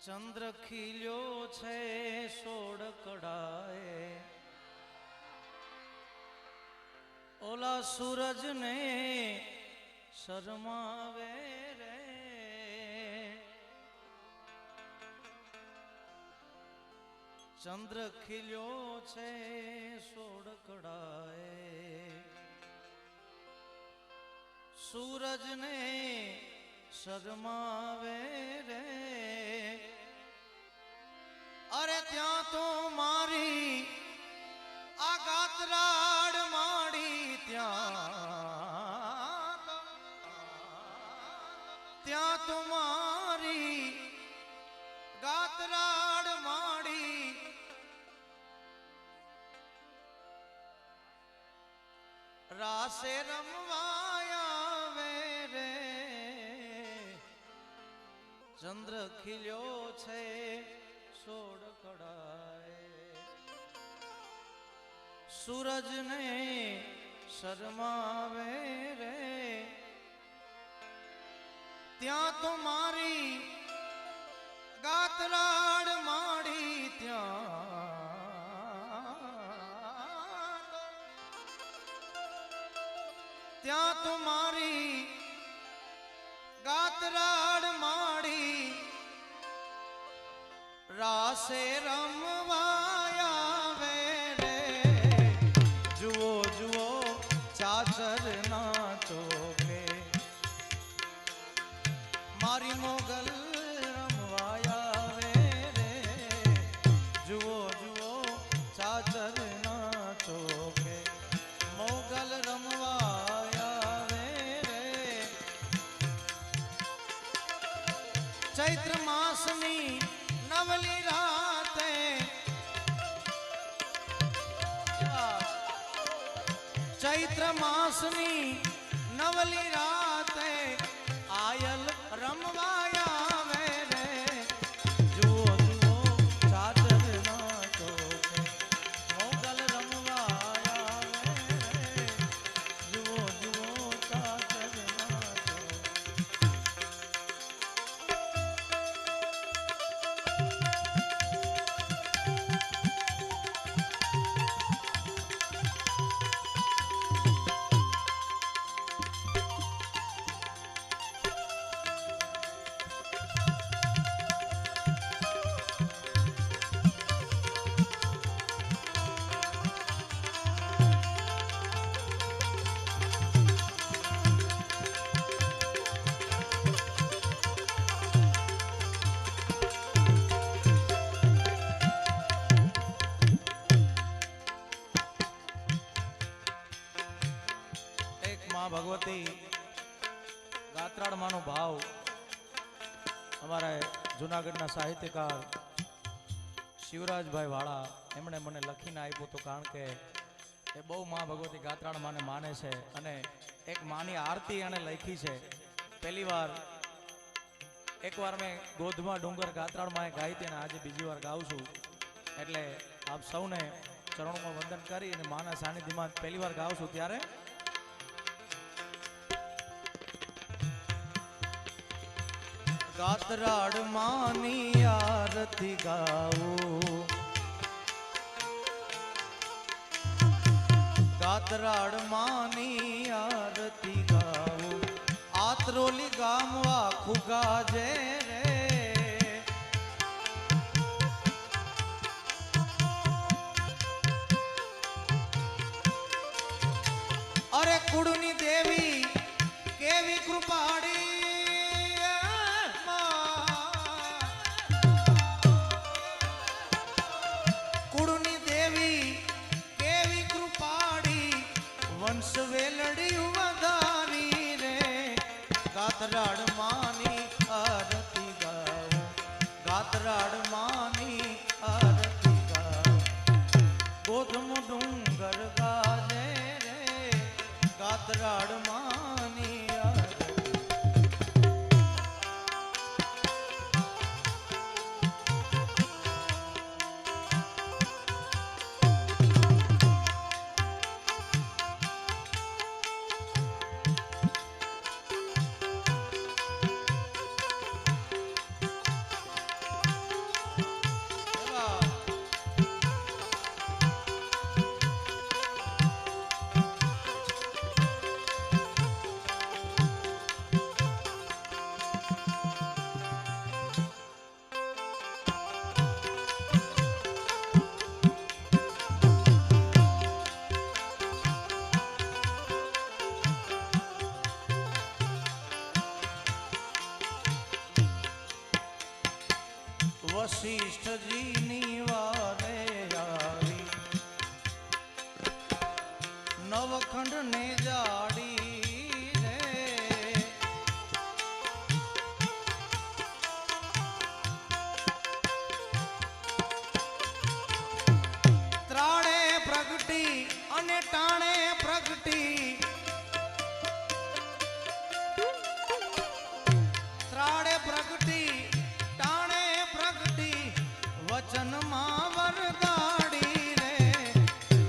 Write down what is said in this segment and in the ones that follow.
ચંદ્ર ખીલ્યો છે સોડ કડાએ, ઓલા સૂરજ ને શરમાવે રે. ચંદ્ર ખીલ્યો છે સોડ કડાએ, સૂરજ ને શરમાવે રે. અરે ત્યાં તો મારી આ ગાતરાડ માડી, ત્યાં તો મારી ગાતરાડ માડી. રાસે રમવાયા વે રે. ચંદ્ર ખીલ્યો છે સોડ કડાએ, સૂરજ ને શરમાવે રે. ત્યાં તો મારી ગાતરાડ માડી, ત્યાં તો મારી ગાતરાડ માડી. રાસે રમવાયા વે રે. જુઓ જુઓ ચાચર ના ચોકે, મારી મોગલ રમવાયા વે રે. જુઓ જુઓ ચાચર ના ચોકે, મોગલ રમવાયા વે રે. ચૈત્ર માસની નવલી રાતે, ચૈત્ર માસની નવલી રાતે આયલ રમવાયા વે રે. જુઓ જુઓ ચાદર ના ચોકે, મોગલ રમવાયા વે રે. જુઓ જુઓ ચાદર ના ચોકે. ભગવતી ગાત્રાળ માનો ભાવ અમારા જુનાગઢના સાહિત્યકાર શિવરાજભાઈ વાળા એમણે મને લખીને આપ્યું હતું, કારણ કે એ બહુ માં ભગવતી ગાત્રાળ માને માને છે અને એક માની આરતી એને લખી છે. પહેલી વાર એકવાર મેં ગોધમાં ડુંગર ગાત્રાળ માએ ગાઈ હતી અને આજે બીજી વાર ગાઉં છું. એટલે આપ સૌને ચરણોમાં વંદન કરી અને માના સાનિધ્યમાં પહેલી વાર ગાઉં છું. ત્યારે ગાતરાડ માની આરતી ગાવું, ગાતરાડ માની આરતી ગાવું. આત્રોલી ગામ આખું ગાજે રે. અરે કુળની દેવી કેવી કૃપાળી, વંશ વેલડી વધારી રે. ગાતરાડ માની આરતી ગાઓ, ગાતરાડ માની આરતી ગાઓ. ગોધમ ડુંગર ગાજે રે. ગાતરાડ માની આરતી. વશિષ્ઠજીની વારે આવી નવખંડ ને જાડી રે ત્રાડે પ્રગટી અને ટાણે પ્રગટી ત્રાડે પ્રગટી ટાણે પ્રગટી વચનમાં વરદાડી રે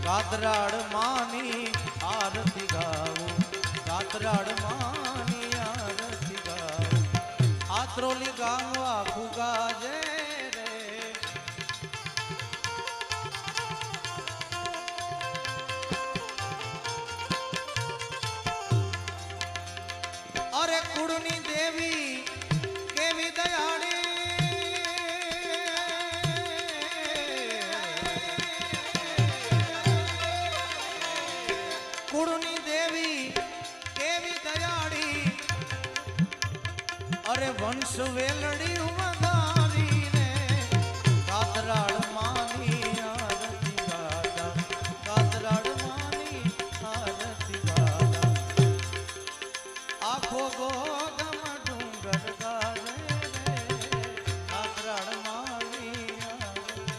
ગાત્રાળ માની આરતી ગાવું ગાત્રાળ માની આરતી ગાવું આત્રોલી ગાવા ફુગાજે રે અરે કુળની દેવી કેવી દયાળી કુળની દેવી કેવી દયાળી અરે વંશ વેલડી વધારી રે ગાત્રાળ માની આરતી ગાતા ગાત્રાળ માની આરતી ગાતા આખો ગોગમ ડુંગર ગારે રે ગાત્રાળ માની આરતી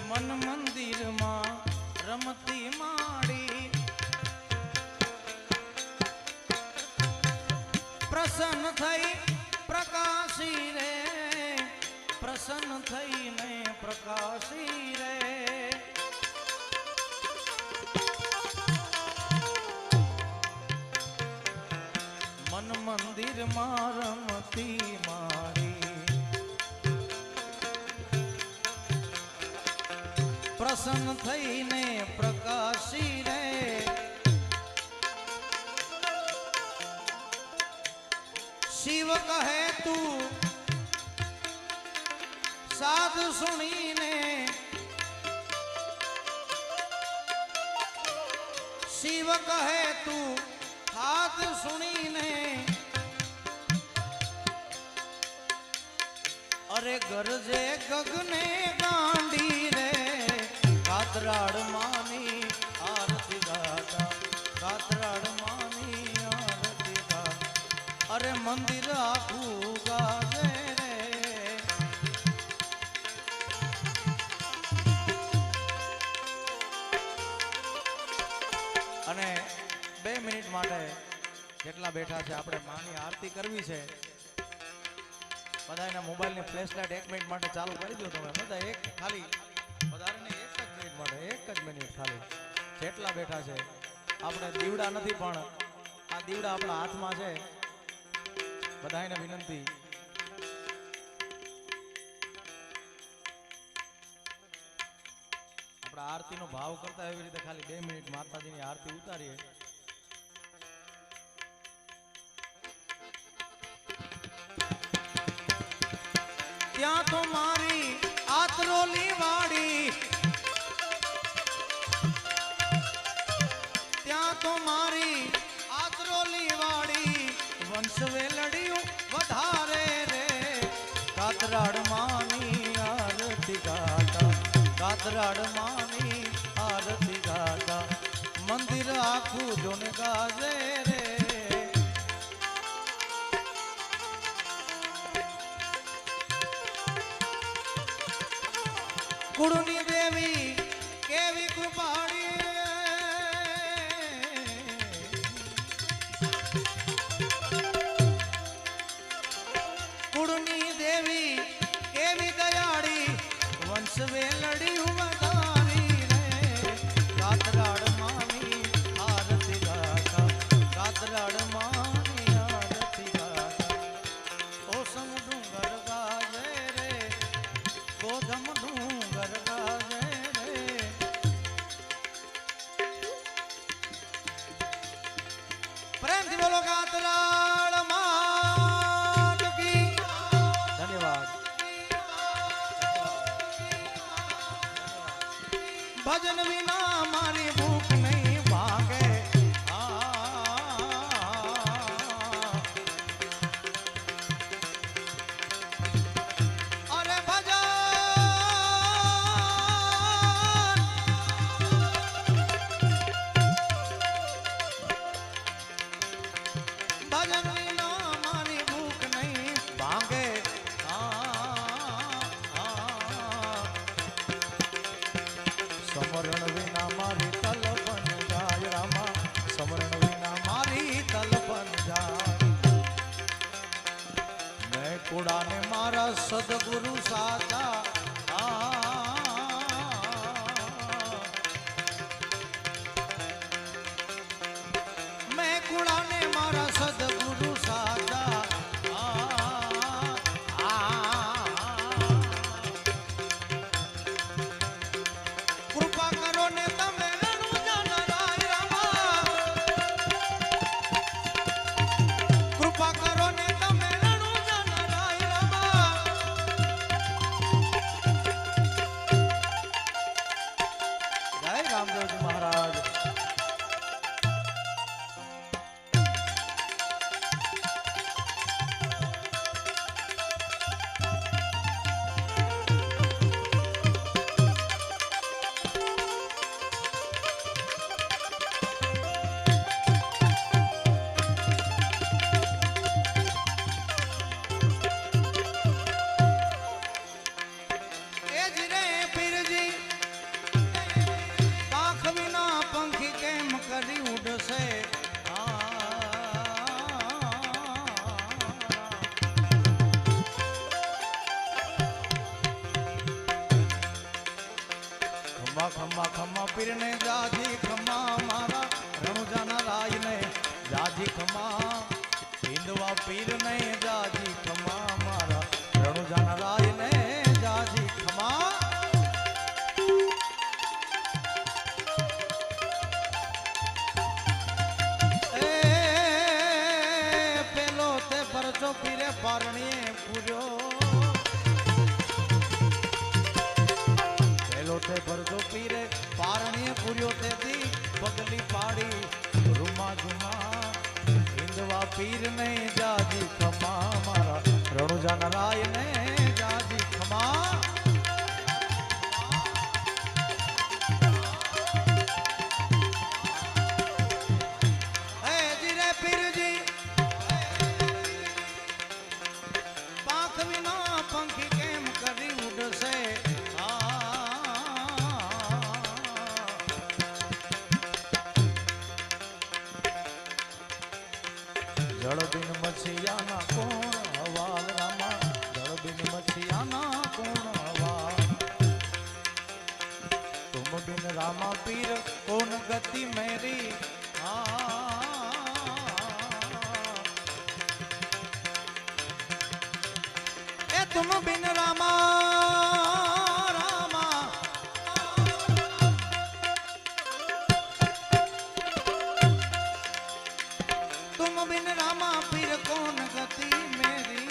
મન મંદિરમાં રમતી માડી પ્રસન્ન થઈ પ્રકાશી રે પ્રસન્ન થઈને પ્રકાશી રે મન મંદિરમાં રમતી માડી પ્રસન્ન થઈને પ્રકાશી રે શિવ કહે તું સાધ સુણીને શિવ કહે તું હાથ સુણીને અરે ગરજે ગગને ગાંડી રે ગાત્રાળ માની આરતી ગાતા ગાત્રાળ માની આરતી ગાતા અરે મંદિર આખું ગાજે રે અને 2 મિનિટ માટે જેટલા બેઠા છે આપણે માની આરતી કરવી છે બધા એના મોબાઈલની ફ્લેશ લાઇટ 1 મિનિટ માટે ચાલુ કરી દો તમે બધા એક ખાલી વધારે નહીં 1 જ મિનિટ માટે 1 જ મિનિટ ખાલી જેટલા બેઠા છે આપણે દીવડા નથી પણ આ દીવડા આપણા હાથમાં છે બધાને વિનંતી આપણા આરતીનો ભાવ કરતા એવી રીતે ખાલી 2 મિનિટ માતાજીની આરતી ઉતારીએ ત્યાં તો મારી આતરોલી વાડી ત્યાં તો મારી આતરોલી વાડી વંશ વેલડિયું વધારે રે ગાત્રાળ માની આરતી ગાતા ગાત્રાળ માની આરતી ગાતા મંદિર આખું જોને ગાજે રે કુળની દેવી કેવી કૃપાળી કુળની દેવી કેવી દયાળી વંશ વેલડી વધારી રે ગાત્રાળ માની આરતી ગાતા ગાત્રાળ માની આરતી ગાતા ઓ સમ ડુંગર ગાજે રે ગોધમ ડુંગર ગા ભજન વિના મારી ભૂખ નહીં ભાંગે. સમરણ વિના મારી તલપન જાય રામા, સમરણ વિના મારી તલપન જાય. મેં કુડાને મારા સદગુરુ સાચા, મેં કુડાને મારા સદગુરુ સાચા. કૃપા કરો ને તમે રણુજા નરાય રામા, કૃપા કરો ને તમે રણુજા નરાય રામા. જય રામદેવજી મહારાજ. ખમ્મા ખમ્મા પીરને જાજી ખમ્મા, મારા રણુજાના રાયને જાજી ખમ્મા. હિંદવા પીરને જાજી ખમ્મા, મારા રણુજાના રાયને જાજી ખમ્મા. એ પેલો તે પરચો પીરે પારણીએ પૂર્યો, તે ભરજો પીરે પારણીએ પૂર્યો તેથી પગલી પાડી રૂમા ઝુમા. હિંદવા પીર ને જાજી ખમા, મારા રણુજાના રાય ને જાજી ખમા. હે જીરે પીરજી પાંખ વિના પંખી કેમ કરી ઉડશે. જળ બિન મછિયાના કોણ હવાલ રામા, જળ બિન મછિયાના કોણ હવાલ. તુમ બિન રામા પીર કોન ગતિ મેરી. એ તુમ બિન રામા રામા, तुम बिन रामा पीर कौन गति मेरी.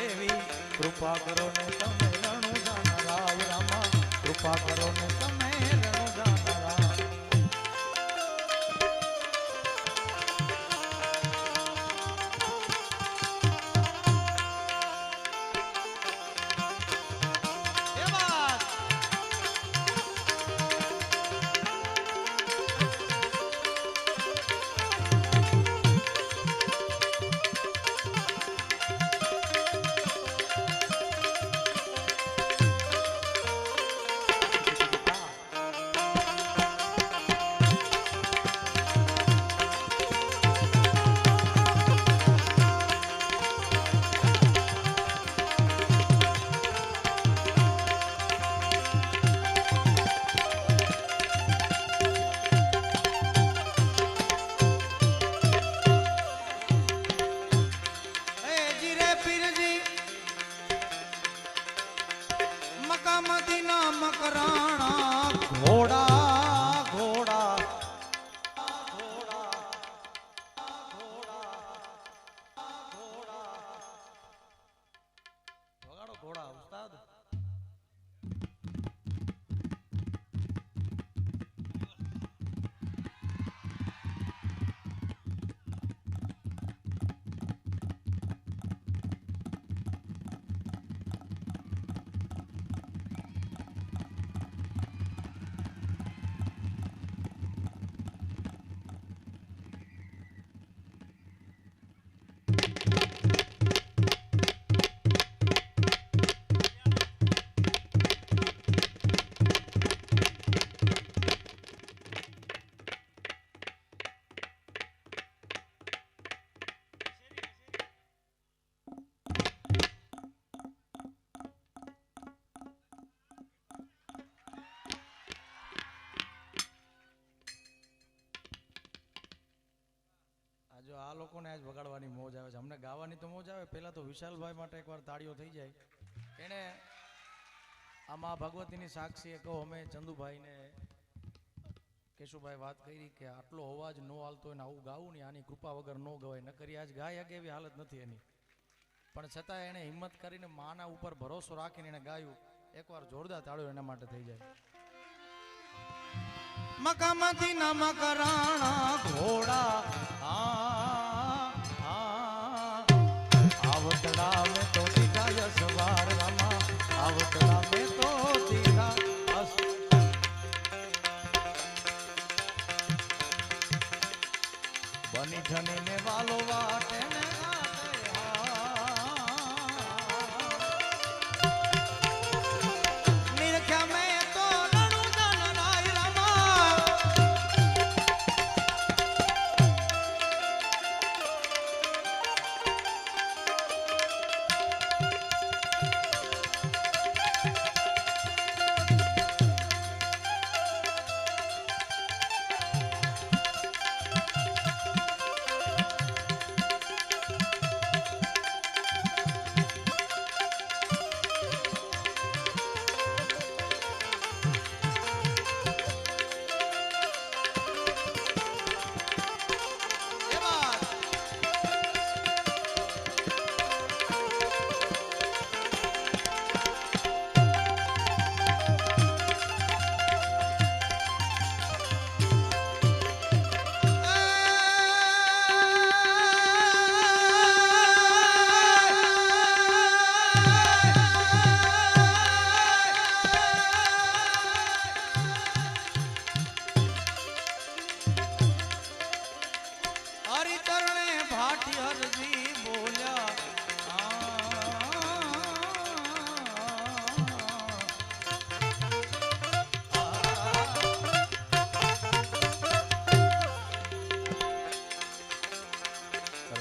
एवी कृपा करो ने तमे रणुजा नराय रामा, कृपा करो ने तमे रणुजा नराय. આ લોકોને આજ વગાડવાની મોજ આવે છે, અમને ગાવાની તો મોજ આવે. પહેલા તો વિશાલભાઈ માટે એકવાર તાળીઓ થઈ જાય. એણે આ મા ભગવતીની સાક્ષી કહો, અમે ચંદુભાઈને કેશુભાઈ વાત કરી કે આટલો અવાજ ન હાલતો હોય ને આવું ગાવું ને આની કૃપા વગર ન ગવાય, ન કરી આજ ગાય કે એવી હાલત નથી એની. પણ છતાં એણે હિંમત કરીને માના ઉપર ભરોસો રાખીને એણે ગાયું. એકવાર જોરદાર તાળીઓ એના માટે થઈ જાય. મકામાંથી ના મકરાણા ઘોડા આવતડા મેં તો દીધા યસવાર રામા, આવતડા મેં તો દીધા બની ઠની ને વાલો વાટે ને નિરખ્યા મેં તો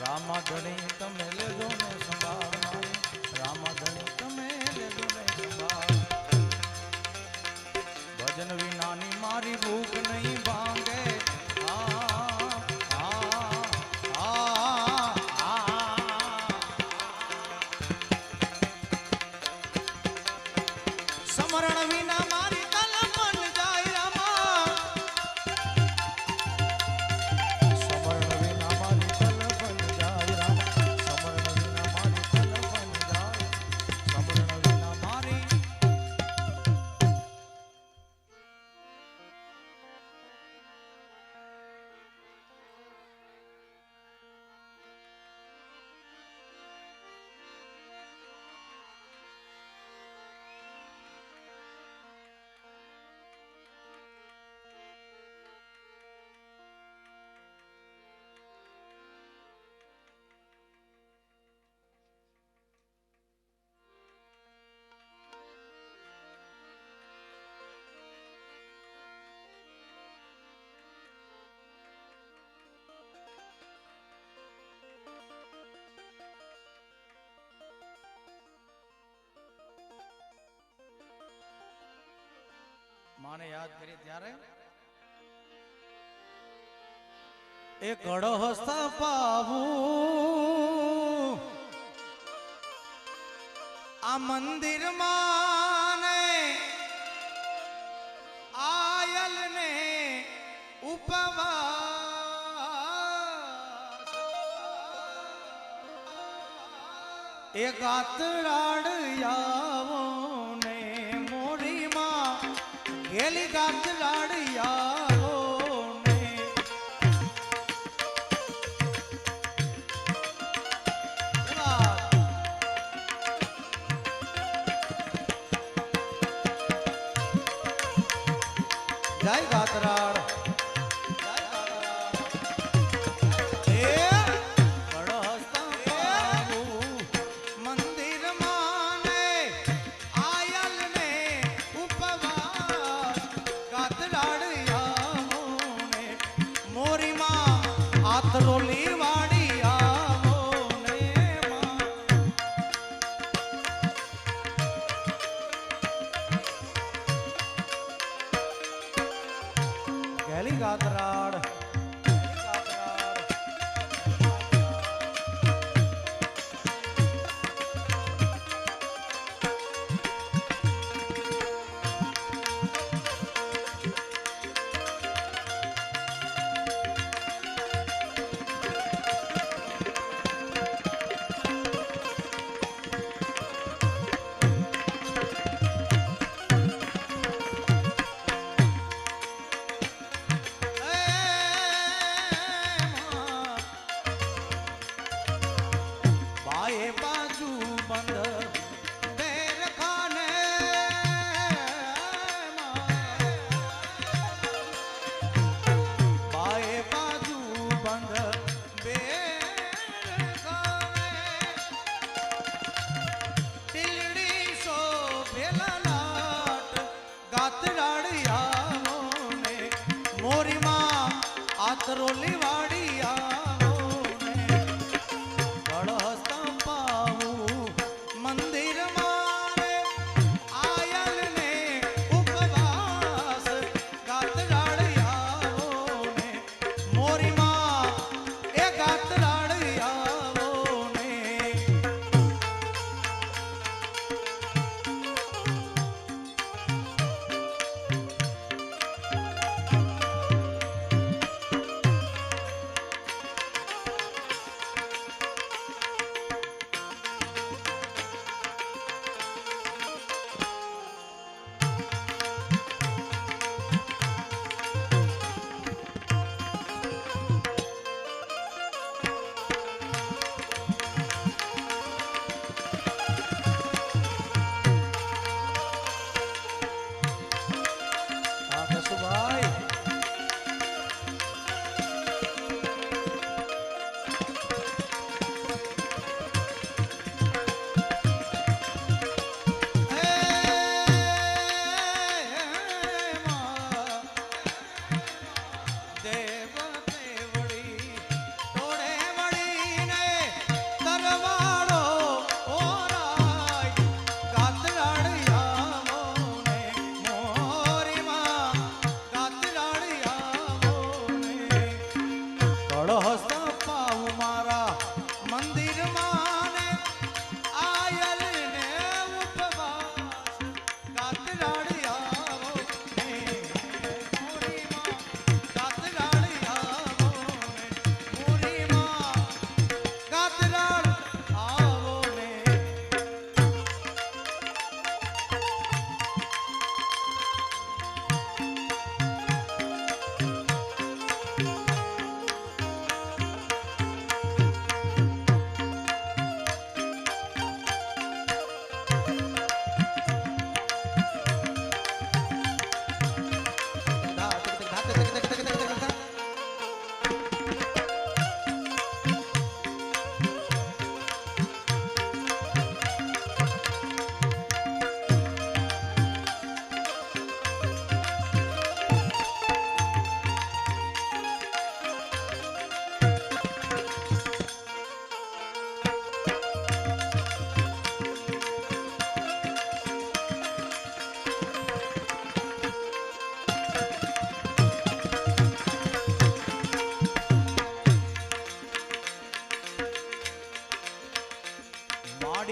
રામા ધણી તમે લેજો ને સંભાળ મારી, રામા ધણી તમે લેજો ને સંભાળ. ભજન વિનાની મારી ભૂખ નહીં ભાંગે. સમરણ વિના મારી તન મન જાય રામા, સમરણ વિના મારી તન મન જાય રામા, સમરણ વિના મારી તન મન જાય, સમરણ વિના મારી. માને યાદ કરી ત્યારે એ કળહસ્તા પાવું આ મંદિર માને આયલ ને ઉપવાસ એ ગાતરાડ આવો ને મોરી માં ગેલી ગાતરાડ આવો ને જય ગાતરાડ રોલી વાડી આવો ને માં ગેલી ગાતરાડ મોરી માં આતરોલી વાડી આવો ને કળશ પાવું મંદિર મારે આયલ ને ઉપવાસ ગાતરાળ આવો ને મોરી માં એ ગાતરાળ આવો ને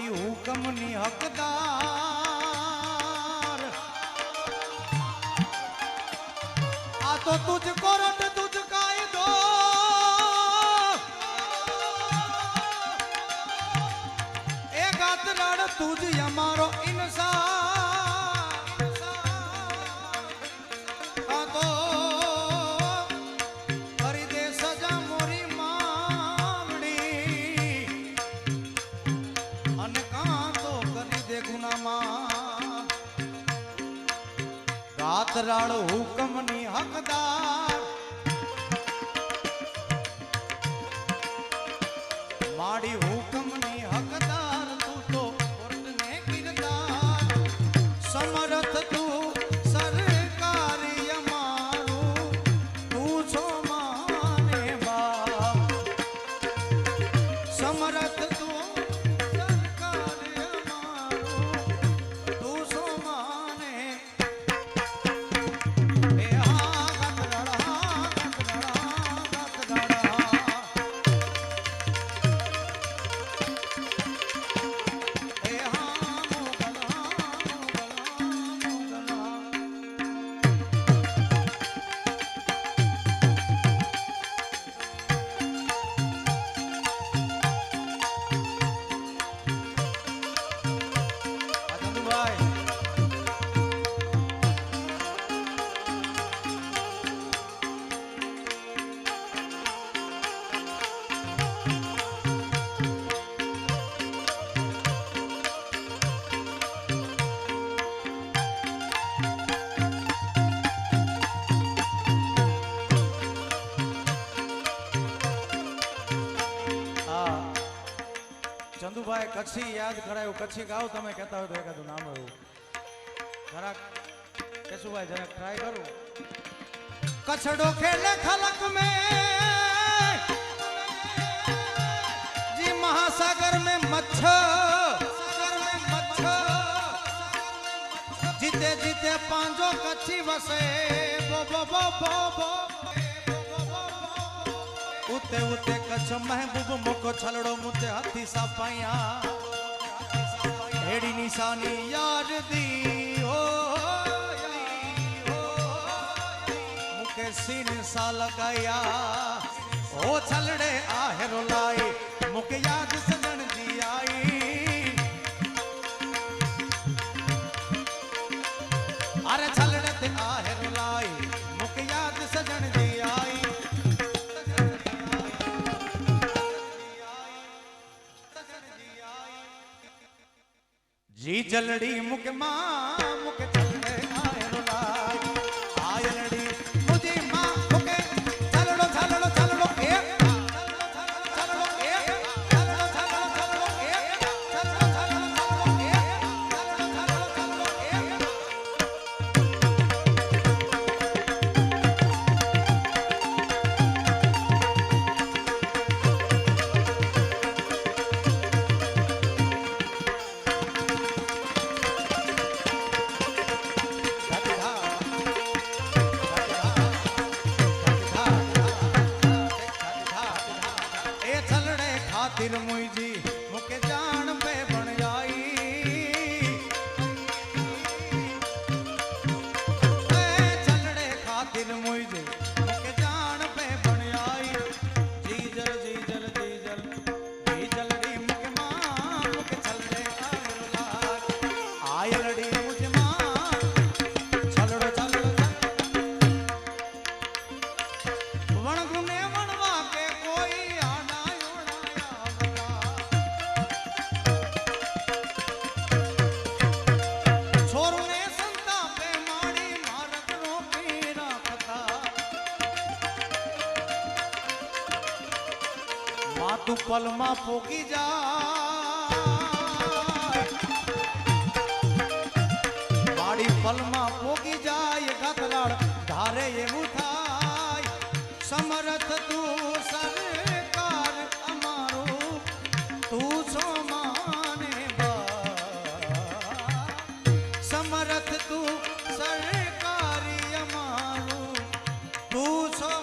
હુકમની હકદાર આ તો તુજકો રટ તુજ કાયદો એ ગાતરાડ તુજ અમારો ઇન્સાન આ તો કરી દે સજા મોરી મામડી અને કાંતો કરી દે ગુનામાં ગાતરાળ હુકમની હકદાર માડી હુકમની હકદાર તું તો કોર્ટને કિરદાર સમરથ તું સરકારી અમારું તું છો માને બાપ સમરથ તું ચંદુભાઈ કચ્છી યાદ કરાયું કચ્છી ગાવ તમે કહેતા હોય તો એકાદું નામ એવું જરાક કેશુભાઈ જરાક ટ્રાય કરું कछड़ो खेले खलक में जी महासागर में मच्छर जीते जीते पांजो कच्ची वसे बो बो बो बो बो उते उते कच्छ महबूब मुको छलड़ो मुते हाथी सा पाया हेड़ी निशानी यार दी हो मुके सीन सा लगाया ओ छलड़े आहेरो लाई मुके याद सजन जी आई अरे छलड़े ते आहेरो लाई मुके याद सजन जी आई जी जलड़ी मुके मां मुके छलड़े आहेरो लाई आयलड़ी मुझी मां मुके छलड़ो छलड़ो छलड़ो ए छलड़ो ए छलड़ो छलड़ो छलड़ो ए छलड़ो छलड़ो छलड़ो ए छलड़ो छलड़ो खातिर मुझी मुके जान पे बन आई छलड़े खातिर मुझे मुके जान पे बन आई जी जल जी जल जी जल जी जलड़ी मुके मां मुके छलड़े आयलड़ी मुझे मां छलड़ो छलड़ो वण गुने वणवा के कोई आना तू पलमा पोगी जा माड़ी पलमा पोगी जाय गतलाड़ धारे ये उठाय समरथ तू सरकार अमारो तू सो माने बा समरथ तू सरकारी अमारो तू सो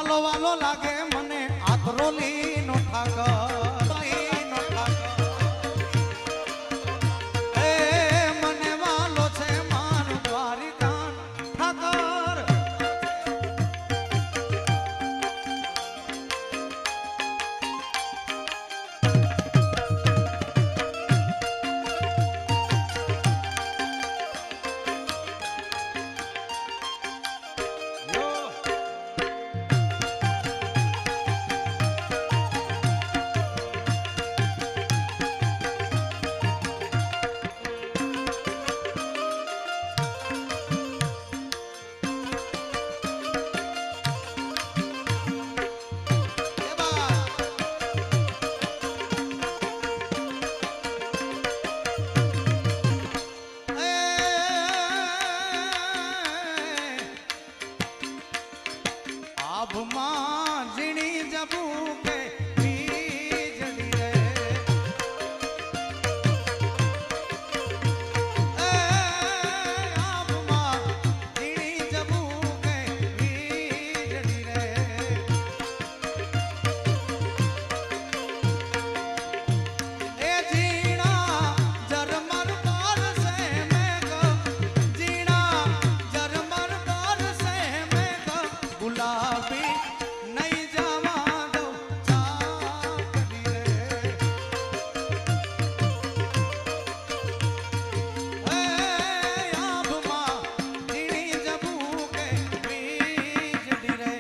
વાલો વાલો લાગે મને આતરોલી નો ઠાકર એ મને વાલો છે મારું દ્વારિકા ઠાકર આભમાં ઝીણી જબુ કે વીજળી રે આભમાં ઝીણી જબુ કે વીજળી રે એ ઝીણા ઝરમર બરસે મેઘ ઝીણા ઝરમર બરસે મેઘ ગુલાબી નહીં જવા દઉં ચાકરી રે આભમાં ઝીણી જબુ કે વીજળી રે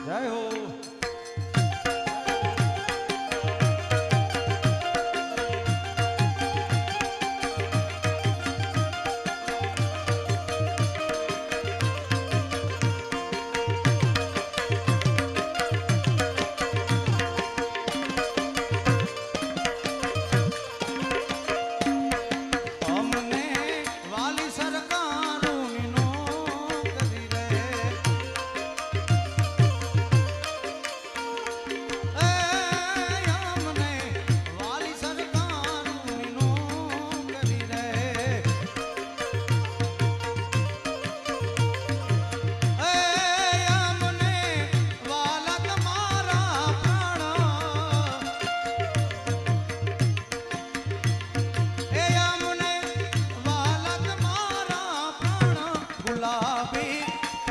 જય હો અમને વાલી સરકારોની નોકરી રે અમને વાલી સરકારોની નોકરી રે અમને વાલા તમારા પ્રાણ એ અમને વાલા તમારા પ્રાણ ગુલાબી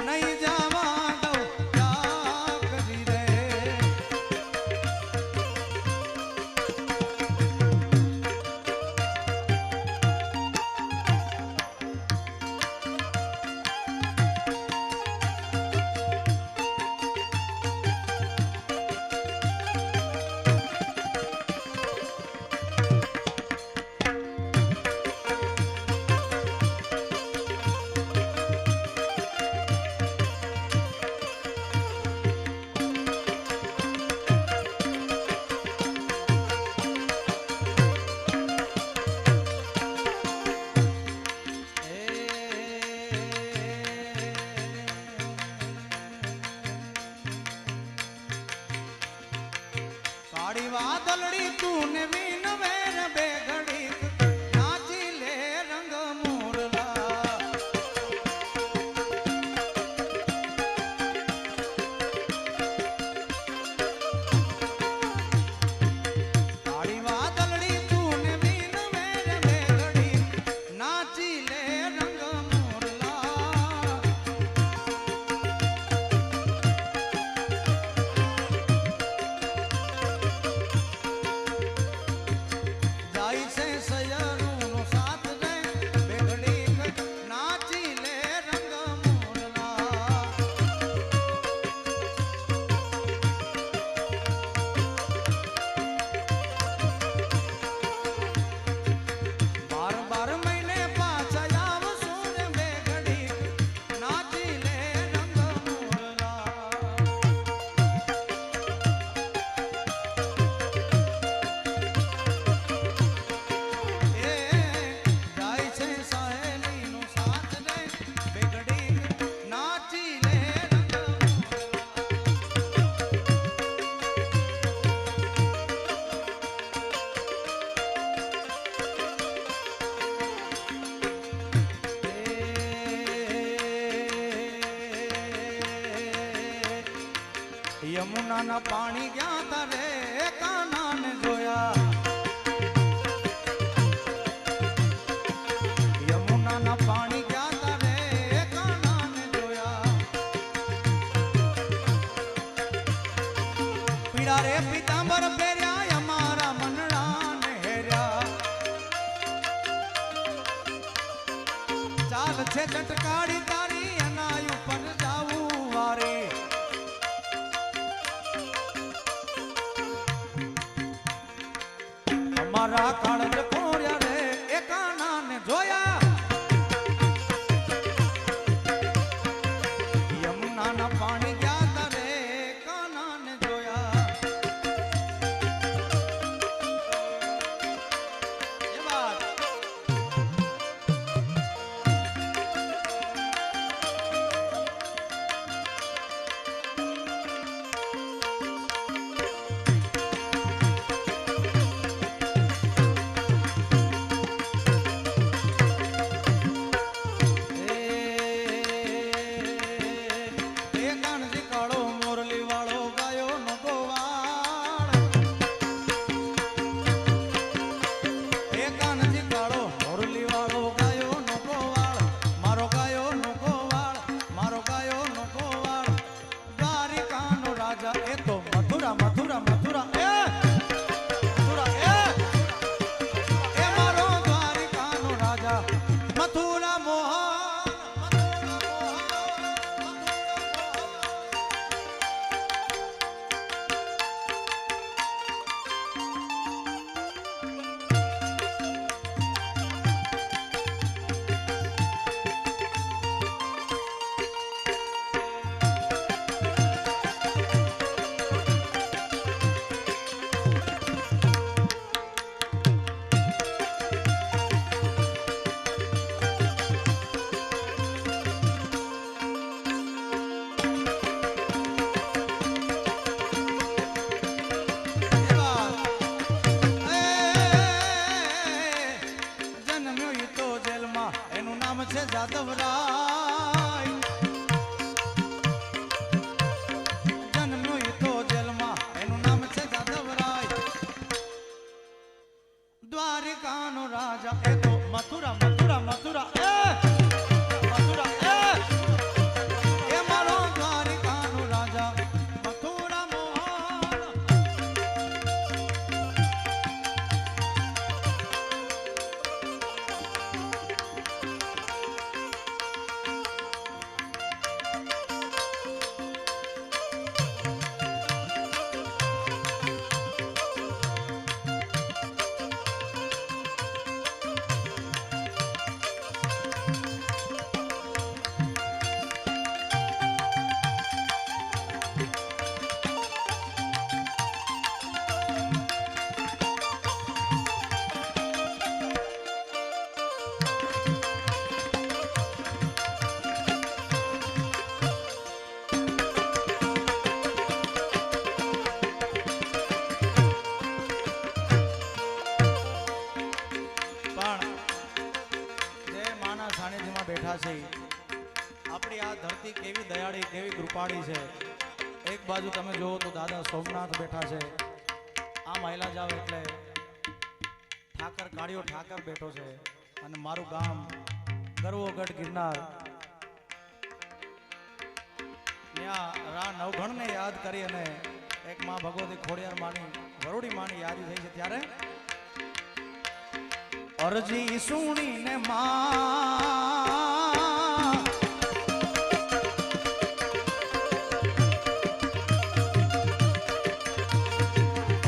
નહીં જવા દઉં ચાકરી રે કાળી વાદળડી તું ને વીન વેર બે ઘડી નાચી લે રંગ મોરલા કાળી વાદળડી તું ને વીન વેર બે ઘડી નાચી લે રંગ મોરલા જાય યમુનાના પાણી ગયા તારે કાનાને જોયા યમુનાના પાણી ગયા તારે કાનાને જોયા પીડા રે પીતાંબર પહેર્યા અમારા મનડાને હેર્યા ચાલ છે ચટકાડી તારી અનાયું પર જાવું વારે અમારા કાળજ પોર્યા રે એ કાનાને જોયા યમુનાના પાણી ગયા તારે કાનાને જોયા એ વાત મથુરા મથુરા મથુરા એ મારો દ્વારિકાનો રાજા મથુરા મોહન જાદવરાય જન્મ્યો ઈ તો જેલમાં એનું નામ છે જાદવરાય દ્વારિકાનો રાજા એ તો મથુરા મથુરા મથુરા મથુરા એ મારો દ્વારિકાનો રાજા મથુરા મોહન બેઠા છે આપણી આ ધરતી કેવી દયાળી કેવી કૃપાળી છે એક બાજુ તમે જુઓ તો દાદા સોમનાથ બેઠા છે આ મહિલા જાવ એટલે ઠાકર કાળિયો ઠાકર બેઠો છે અને મારું ગામ ગરવોગઢ ગિરનાર ત્યાં રા નવઘણને યાદ કરી અને એક માં ભગવતી ખોડિયાર માની વરુડી માની યાદી થઈ છે ત્યારે અરજી સુણીને માં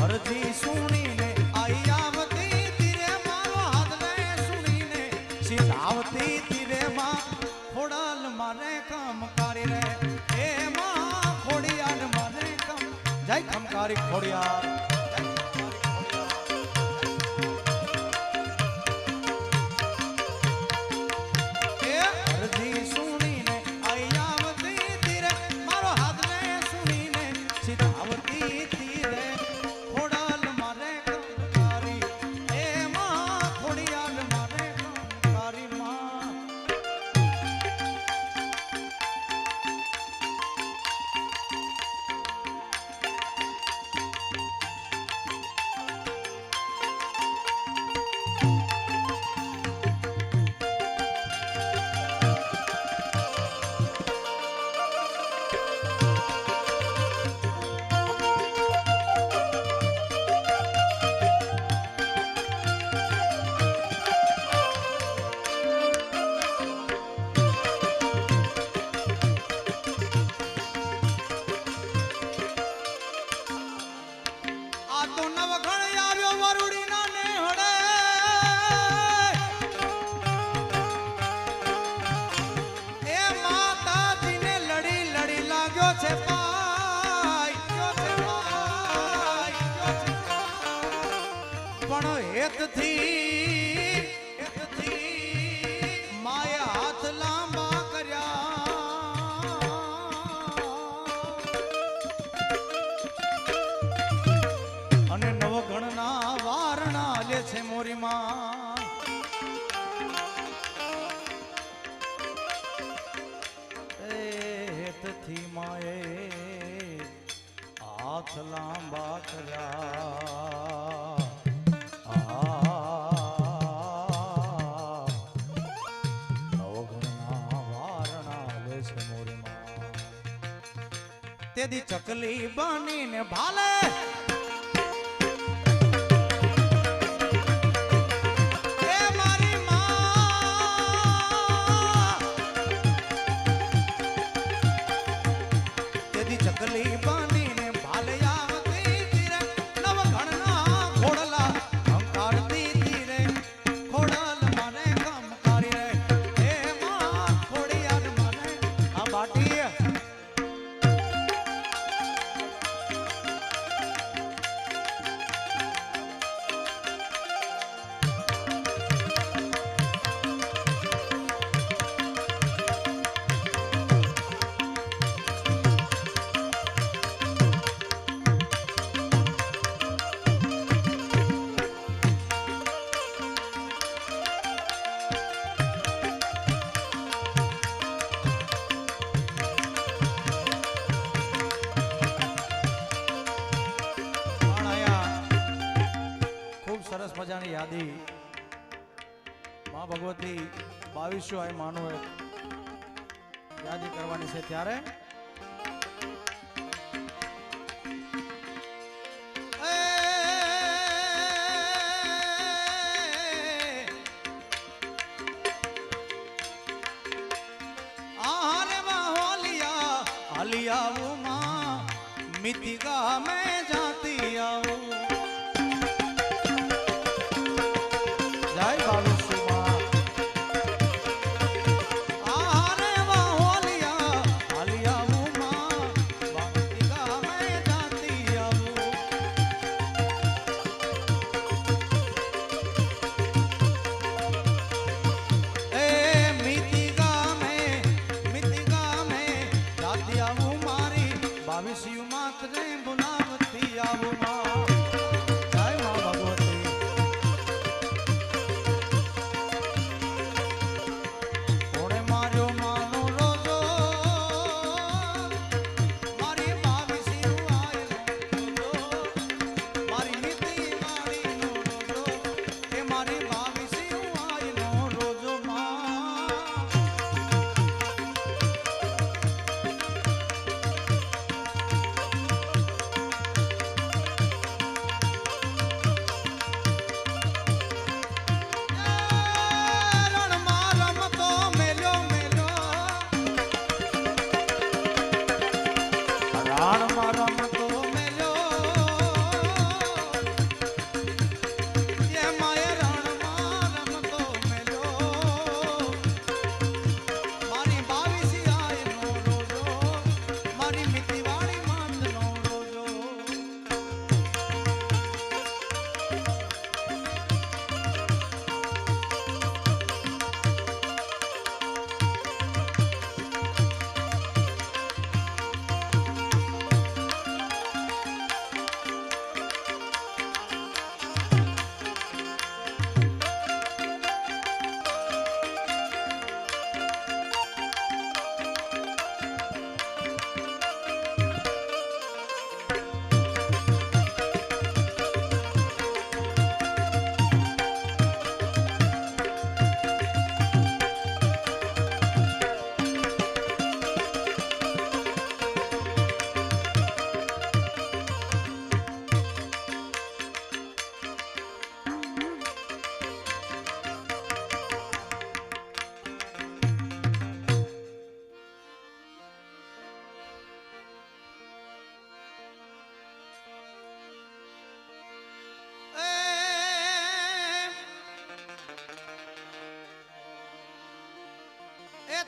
અરજી સુણીને આઈ આવતી તીરે મારો હાથ લે સુણીને સીધાવતી તીરે માં ખોડાલ મારે કામ કરી રે એ માં ખોડિયાર મારે કામ જય ખમકારી ખોડિયાર નથી માએ હાથ લાંબા કર્યા નવઘણના વારણા લે છે મોરમાં તેદી ચકલી બનીને ભાલે ચકલી બનીને ભાલે આવતી તીરે નવઘણના ખોડલા કંકારતી તીરે ખોડલ મને કંકારી રે હે માં ખોડિયાર મને આ બાટી સરસ મજાની યાદી માં ભગવતી 2200 આય માનો યાદી કરવાની છે ત્યારે આલિયાવું માં મિતિકા મેં જાતી આવું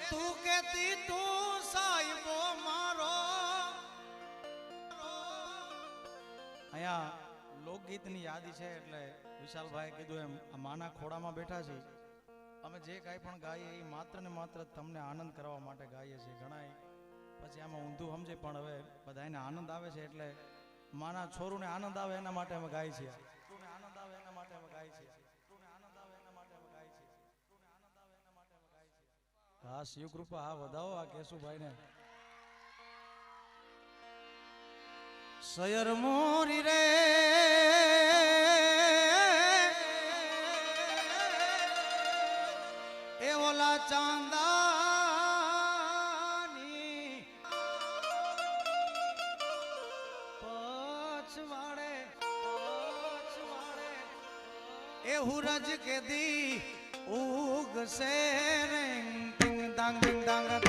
તું કેતી તું સાહેબો મારો અહીંયા લોકગીતની યાદી છે એટલે વિશાલભાઈ કીધું એમ આ માના ખોડામાં બેઠા છે અમે જે કાંઈ પણ ગાઈએ એ માત્ર ને માત્ર તમને આનંદ કરવા માટે ગાઈએ છીએ ઘણા પછી આમાં ઊંધું સમજે પણ હવે બધાને આનંદ આવે છે એટલે માના છોરુને આનંદ આવે એના માટે અમે ગાઈએ છીએ આનંદ આવે એના માટે અમે ગાઈએ છીએ હા શિવ કૃપા હા વધાવો આ કેશુભાઈ ને સયર મોરી રે એ ઓલા ચાંદાની પછવાડે એ હુરજ કે દી ઉગશે રે ટિંગ ડાંગ ડિંગ ડાંગ રે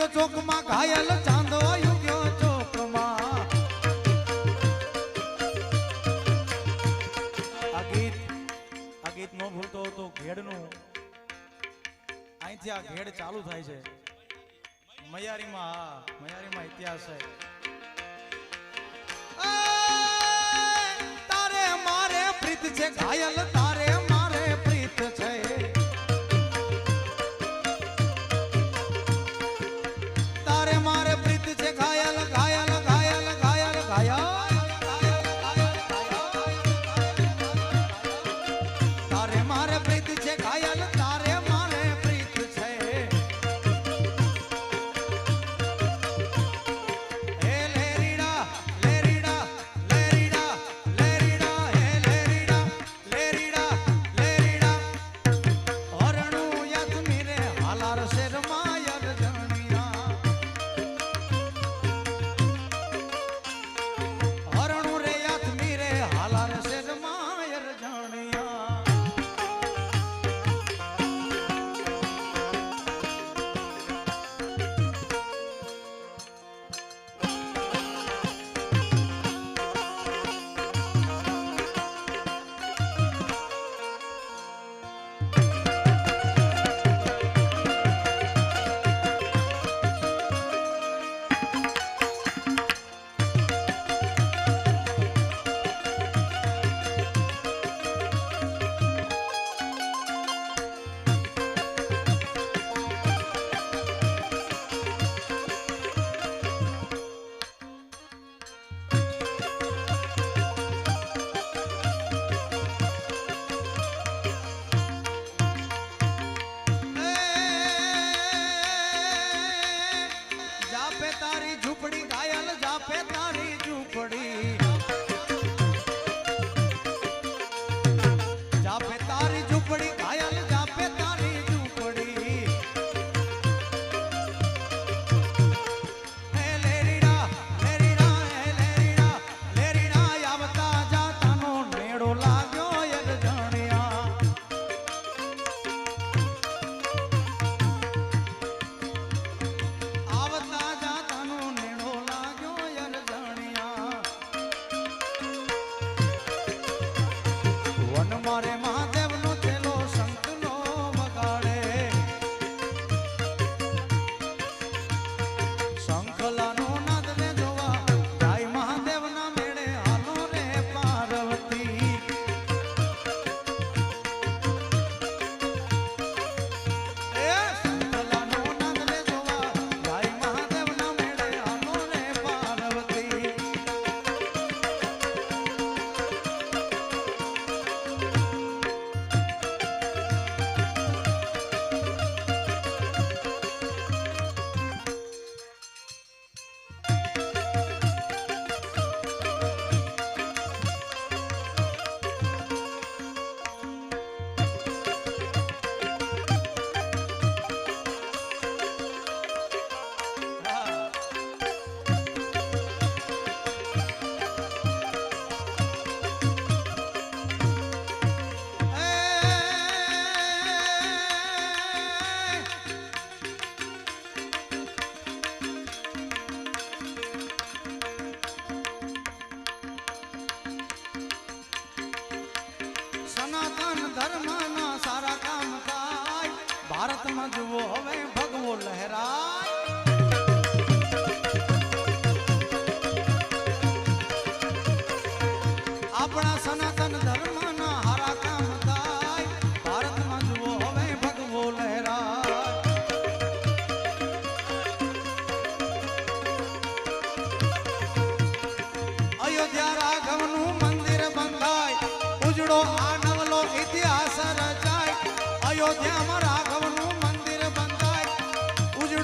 ચોકમાં ઘાયલ ચાંદો યુગ્યો ચોકમાં આ ગીત નો ભૂલતો હતો ઘેડનું અહીંથી આ ઘેડ ચાલુ થાય છે મયારીમાં ઇતિહાસ છે તારે મારે પ્રીત છે ઘાયલ તારે મારે પ્રીત છે મારે પ્રીત છે ઘાયલ ઘાયલ ઘાયલ ઘાયલ ઘાયલ તારે મારે પ્રીત છે ઘાયલ તારે મારે પ્રીત છે હે લેરીડા લેરીડા લેરીડા લેરીડા હે લેરીડા લેરીડા લેરીડા હરણું યત મીરે હાલાર શેરમાં યર જણિયા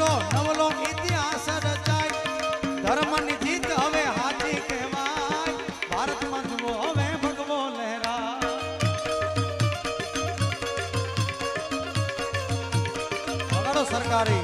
આવડો નવલો ઇતિહાસ રચાય ધર્મની જીત હવે હાચી કહેવાય ભારતમાં જુઓ હવે ભગવો લહેરા વગાડો સરકારી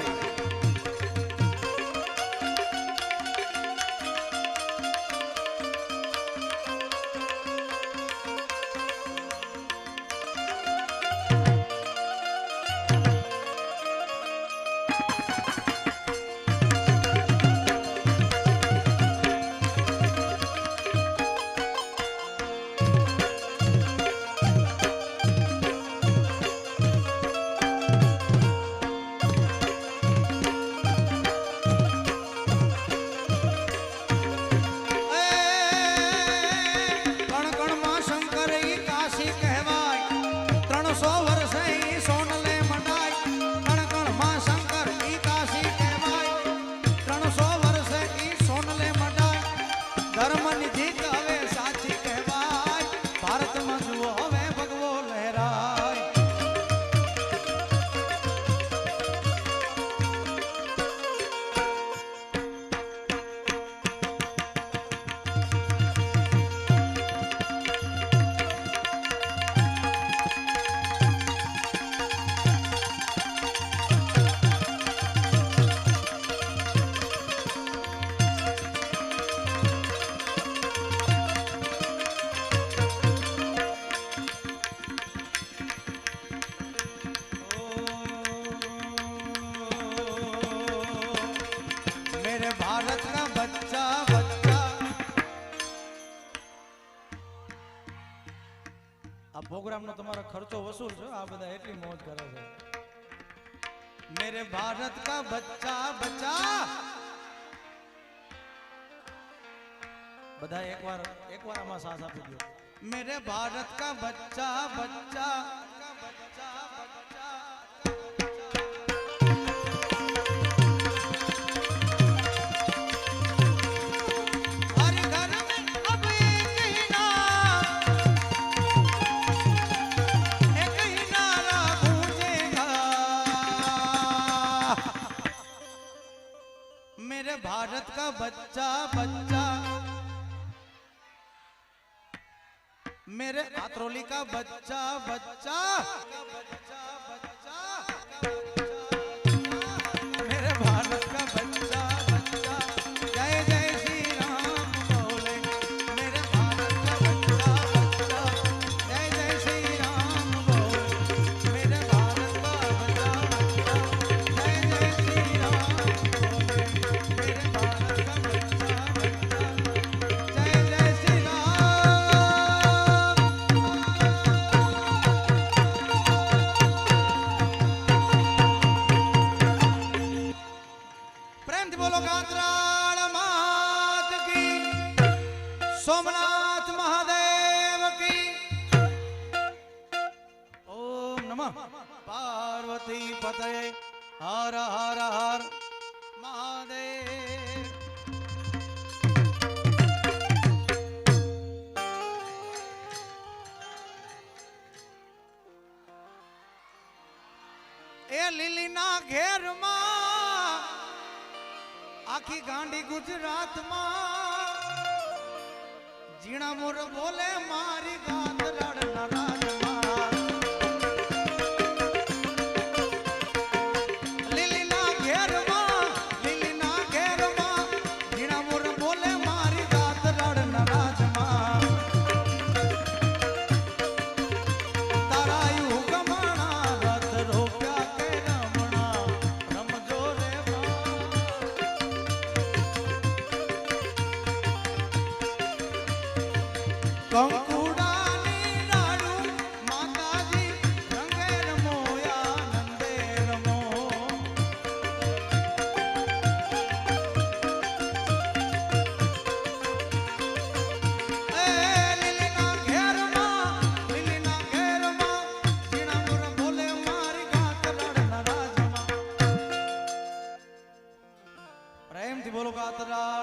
ધર્મની જીત હવે સાચી કહેવાય ભારતમાં જુઓ હવે ભગવો લહેરાય भारत का बच्चा बच्चा આ પ્રોગ્રામ નો તમારો ખર્ચો વસૂલ છે આ બધા એટલી મોજ કરે છે मेरे भारत का बच्चा बच्चा બધા એકવાર આમાં સાથ આપી દો मेरे भारत का बच्चा बच्चा मेरे भारत का बच्चा बच्चा मेरे आत्रोली का बच्चा बच्चा मेरे भारत का बच्चा बच्चा जय जय श्री राम बोले मेरे भारत का बच्चा बच्चा जय जय श्री राम बोले मेरे भारत का बच्चा बच्चा जय जय श्री राम सोमनाथ महादेव की ओम नमः पार्वती पते हर हर हर महादेव ए લીલી ના ઘેર માં આખી ગાંડી ગુજરાત માં जीणा मोर बोले मारी गात लड़ना राजमा लीली ना घेर मा जीणा मोर बोले मारी गात लड़ना राजमा तारायु गमना रथ रोप्या के रमणा रमजो रे કંકુડાની લાડુ માતાજી રંગે રમોયા નંદે રમો એ લીલીના ઘેરમાં જીણા મોર બોલે મારી ગાત લડના રાજમાં પ્રેમથી બોલો ગાતરા